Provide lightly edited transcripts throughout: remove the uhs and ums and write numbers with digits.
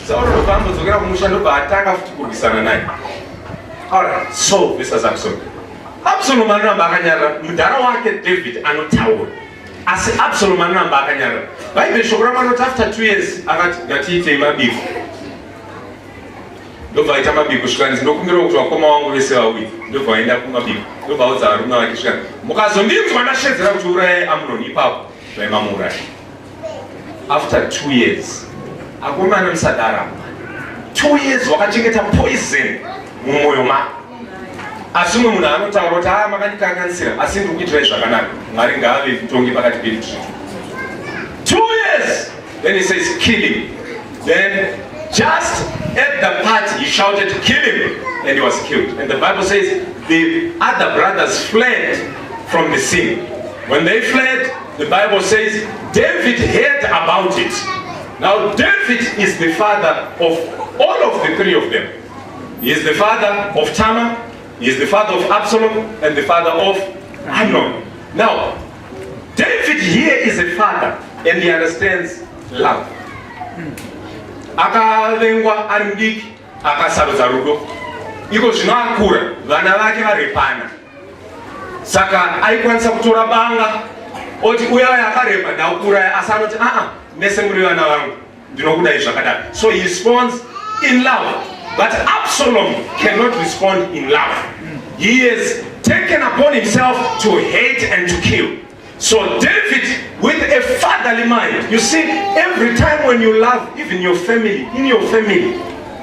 Sauro pambo zokera kumushando baataka futi kurwisana naye. Alright, so this is Absalom. Absalom anamba akanyarara mudhara wake David anotaura. Asi Absalom anamba akanyarara. Bible shoko ramanoti after 2 years akati ngatiite mabiko. Ndobva aita mabiko svikani ndokumbira kuti vakoma vangu vese vawiri. Ndobva aenda kumabiko. Ndobva audza varume vake svikani. Mukazondinzwa ndashedzera kuti uraye Amnoni ipapo zvaimamuuraya. After 2 years akomana musadara 2 years wakachengeta poison mumwoyo mako. Asi umwe munhu anotaura kuti makandikanganisira asi ndiri kuitirai zvakanaka. Mwari ngaave mutongi pakati pedu. 2 years. Then he says kill him. Then just at the part he shouted kill him and he was killed. And the Bible says the other brothers fled from the scene. When they fled, the Bible says David heard about it. Now David is the father of all of the three of them. He is the father of Tamar, he is the father of Absalom, and the father of Amnon. Now, David here is a father, and he understands love. Akalengwa ari mudiki, akasarudza rudo. Iko zvino akura, vana vake varepana. Saka aikwanisa kutora banga, oti uya akareba ndaukura asi anoti mese muri vana vangu ndinokudai zvakadaro. So he responds in love. But Absalom cannot respond in love. He has taken upon himself to hate and to kill. So David, with a fatherly mind, you see, every time when you love, even your family, in your family,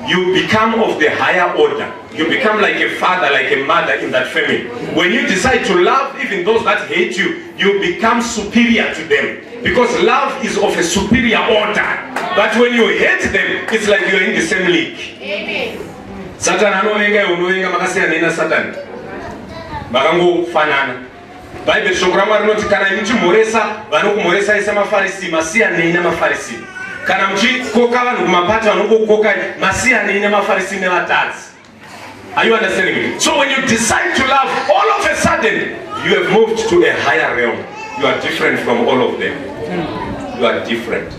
you become of the higher order. You become like a father, like a mother in that family. When you decide to love even those that hate you, you become superior to them. Because love is of a superior order. But when you hate them, it's like you're in the same league. Amen. Satan anovenga unovenga makasiyana ina Satan. Makangofanana. Bible shoko raMwari rinoti kana muchimhoresa vanokumhoresa ise maFarisi masiyanei namaFarisi. Kana muchikoka vanhu kumapato vanongokoka masiyanei namaFarisi nevatadzi. Are you understanding me? So when you decide to love, all of a sudden you have moved to a higher realm. You are different from all of them. You are different.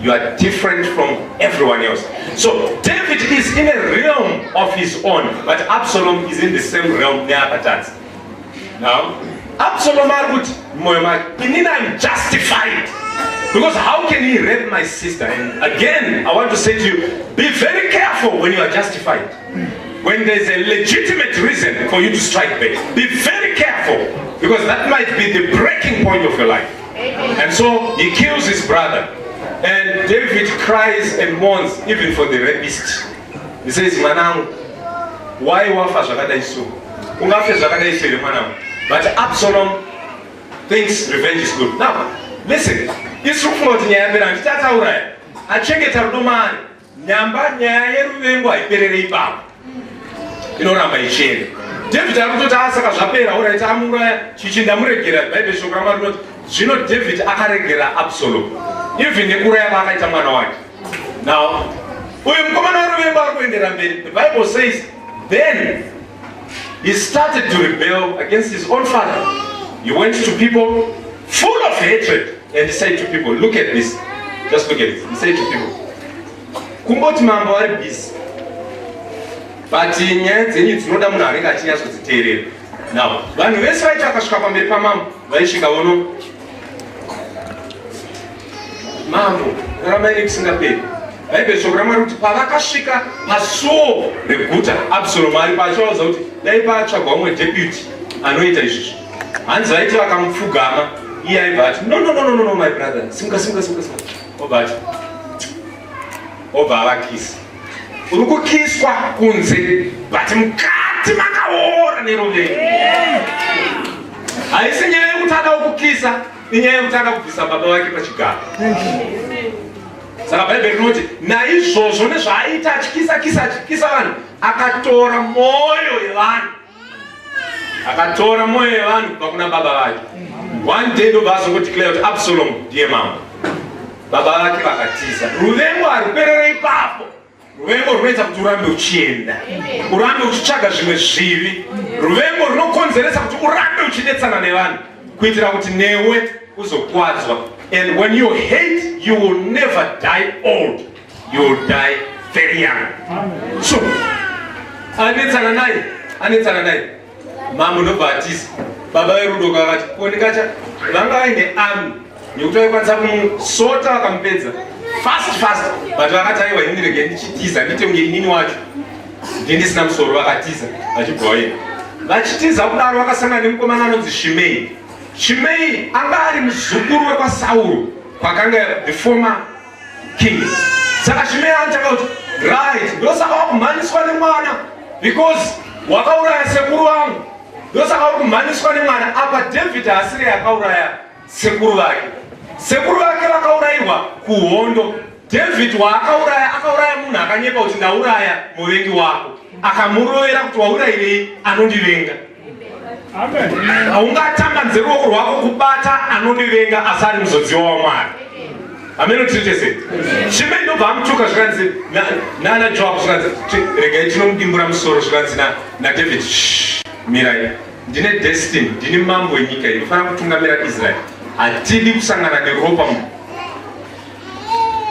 You are different from everyone else. So David is in a realm of his own, but Absalom is in the same realm. Now, Absalom I'm justified. Because how can he rape my sister? And again, I want to say to you, be very careful when you are justified. When there's a legitimate reason for you to strike back, be very careful, because that might be the breaking point of your life. And so he kills his brother. And David cries and mourns even for the rapist. He says, Manam, why wafa zvakadai so? Ungafe zvakadai so manam. But Absalom thinks revenge is good. Now, listen, isukmoti nyambira nditataura. Achengeta rudomani. Nyamba nyaya yeruvengo haiperere ipapo. Inoramba ichena. David arikutoti asaka zvapera uraita amuraya chichindamuregera. Bible shoko raMwari rinoti zvino David akaregera Absalom. Even nekuraya vaakaita mwana wake. Now, uyu mukomana weruvengo ari kuendera mberi. The Bible says, then he started to rebel against his own father. He went to people full of hatred and he said to people, look at this. Just look at it. He said to people, kumboti mambo ari busy. But nyaya dzenyu dzinoda munhu anenge achinyatsodziteerera. Now, vanhu vese vaiti vakasvika pamberi pamambo vaisvika vono mambo ramai kusingaperi. Bible shoko raMwari kuti pavakasvika pasuo reguta, Absalom ari pacho vaudza kuti dai patsvagwa mumwe deputy anoita izvozvo. Hanzi vaiti vakamupfugama, iye aibva ati no my brother, simuka. Obva avakisa. Uri kukiswa kunze, but mukati makaora neruvengo. Haisi nyaya yekutanga kukisa, inyaya yekutanga kubvisa baba vake pachigaro. Saka Bible rinoti naizvozvo nezvaaita achikisa vanhu, akatora mwoyo yevanhu kubva kuna baba vake. One day ndobva azongodeclare kuti Absalom ndiye mambo. Baba vake vakatiza. Ruvengo haruperere ipapo. Ruvengo runoita kuti urambe uchienda, urambe uchitsvaga zvimwe zvivi. Ruvengo runokonzeresa kuti urambe uchidetsana nevanhu. kuitira kuti newe uzokwadzwa. And when you hate, you will never die old. You will die very young. So, anetsana naye mama unobhatisa baba verudo kakati konikacha vanga vaine army nekuti vaikwanisa kumusota vakamupedza fast but vakati aiwa indirege ndichitiza ndite kunge inini wacho ndisina musoro vakatiza vachibva vaina vachitiza kudaro vakasangana nemukomana anonzi Shimei anga ari muzukuru wekwaSauro kwakanga the former king. Saka Shimei anataka kuti right ndosaka wakumhaniswa nemwana because wakauraya sekuru wangu. Ndosaka wakumhaniswa nemwana apa David asiri akauraya sekuru vake. Sekuru vake vakaurayirwa kuhondo. David akauraya munhu akanyepa kuti ndauraya muvengi wako. Akamurovera kuti waurayirei anondivenga. Amen. Haungatamba nzeruoko rwako kubata anondivenga asari muzodziwa waMwari. Amen. Titese. Shimei ndobva amutuka zvikanzi nana Joab zvikanzi regai tinomudimbura musoro zvikanzi na David. Mirai. Ndine destiny, ndine mambo wenyika iyi. Ndinofanira kutungamira Israel. Hatidi kusangana neropa munhu.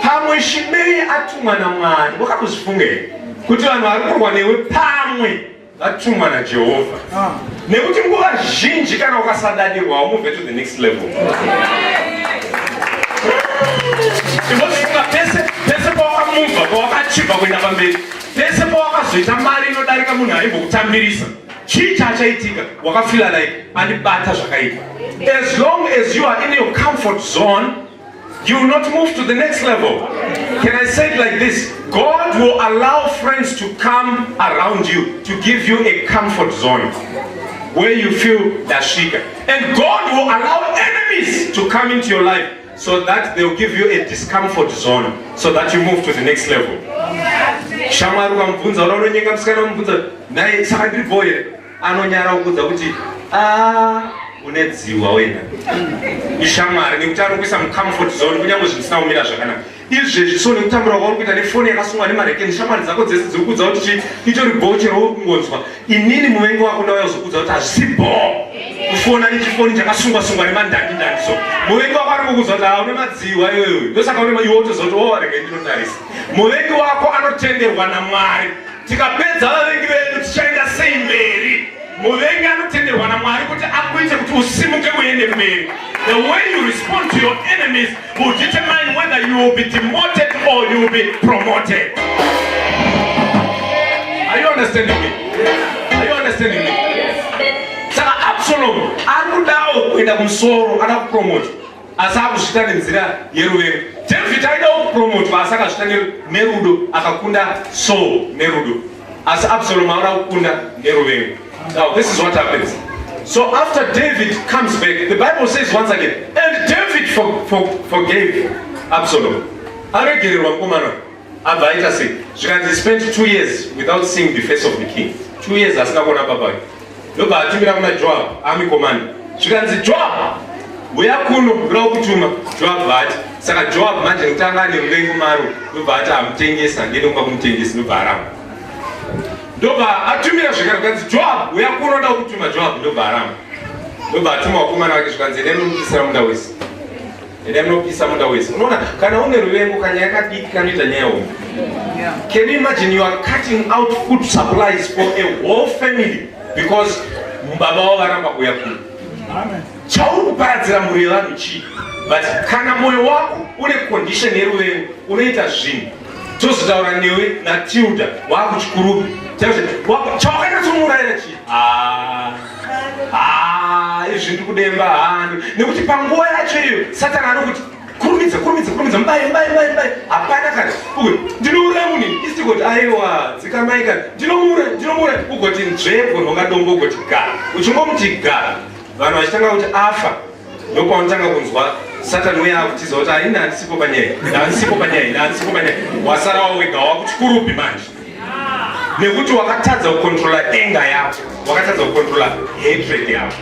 Pamwe Shimei atumwa naMwari. Wakatozvifunga here kuti vanhu vari kurwa newe pamwe vatumwa naJehovha. Nekuti nguva zhinji kana ukasadadirwa move to the next level. Tinofunga pese pawakamubva pawakachibva kuenda pamberi, pese pawakazoita mari inodarika munhu aimbokutambirisa, chii chachaitika? Wakafila like andibata zvakaipa. As long as you are in your comfort zone, you will not move to the next level. Can I say it like this? God will allow friends to come around you to give you a comfort zone where you feel dashika. And God will allow enemies to come into your life so that they'll give you a discomfort zone so that you move to the next level. Shamaru kamubvunza unonyenga musikana mubvunza naye saka ndiripo here anonyara kukudza kuti unedziwa wena ishamwari nekuti anokuisa mucomfort zone kunyange zvisina kumira zvakanaka. Izvezvi so nekutambura kwauri kuita nefoni yakasungwa nemarekeni shamwari dzako dzese dzirikudza kuti itori bho chero uri kungonzwa. Inini muvengi wako ndauya kuzokudza kuti hazvisi bho kufona nechifoni chakasungwa nemandandi so muvengi wako ari kukudza kuti une madziwa iwewe ndosaka une iwe utozoti rege ndinotarisa. Muvengi wako anotenderwa naMwari. Tikapedza vavengi vedu tichaenda sei mberi? Muvengi anotenderwa naMwari kuti akuite kuti usimuke uende mberi. The way you respond to your enemies will determine whether you will be demoted or you will be promoted. Are you understanding me? Are you understanding me? Saka Absalom akudawo kuenda kumusoro ada kupromote asi akuzvita nenzira yeruvengo. David aida kupromote asi akazvita nerudo akakunda Saul nerudo asi Absalom auda kukunda neruvengo. Now this is what happens. So after David comes back, the Bible says once again, and David forgave Absalom. Aregererwa mukomana abva aita sei? Zvikanzi he spent 2 years without seeing the face of the king. 2 years asina kuona baba. Ndobva atumira kuna Joab army commander. Zvikanzi Joab uya kuno ndoda kutuma. Joab vati saka Joab manje nekuti anga ane muvengi maro ndobva ati amutengesa ndiende kumutengesa ndobva aramba. Ndobva atumira zvekare kukanzi Joab uya kuno ndoda kutuma Joab ndobva aramba. Ndobva atuma wakomana wake zvikanzi endai munopisa munda wese. Endai munopisa munda wese. Unoona kana une ruvengo kanyaya kadiki kanoita nyaya hombe. Can you imagine you are cutting out food supplies for a whole family because baba wavo varamba kuuya kuno? Chauri kuparadzira mhuri yevanhu chii? But kana moyo wako une condition yeruvengo unoita zvinhu tozotaura newe naTilda wakuchikurupi chawakanyatsomuurayira chii? Izvi ndiri kudemba hando nekuti panguva yacho iyo Satani anokuti kurumidza mbai hapana kana ndinouraya munhu istikoti aiwa dzikamaika ndinomuura ugoti nzvepwe nongadombo ugoti gara uchingomuti gara vanhu vachitanga kuti afa ndopaunotanga kunzwa Satani uya akutiza kuti aina handisipo panyaya wasara wawega wakuchikurupi manje nekuti wakatadza kukontrola enga yako wakatadza kukontrola hatred yako.